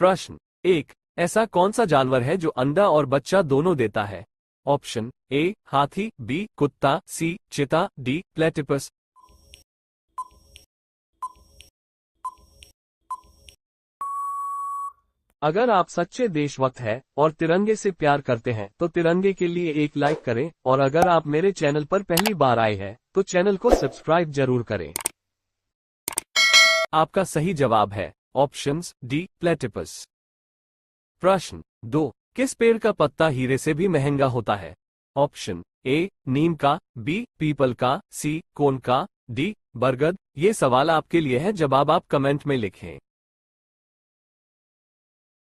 प्रश्न 1। ऐसा कौन सा जानवर है जो अंडा और बच्चा दोनों देता है? ऑप्शन ए हाथी, बी कुत्ता, सी चीता, डी प्लेटिपस। अगर आप सच्चे देशभक्त हैं और तिरंगे से प्यार करते हैं तो तिरंगे के लिए एक लाइक करें, और अगर आप मेरे चैनल पर पहली बार आए हैं तो चैनल को सब्सक्राइब जरूर करें। आपका सही जवाब है ऑप्शंस डी प्लेटिपस। प्रश्न 2। किस पेड़ का पत्ता हीरे से भी महंगा होता है? ऑप्शन ए नीम का, बी पीपल का, सी कोन का, डी बरगद। ये सवाल आपके लिए है, जवाब आप कमेंट में लिखें।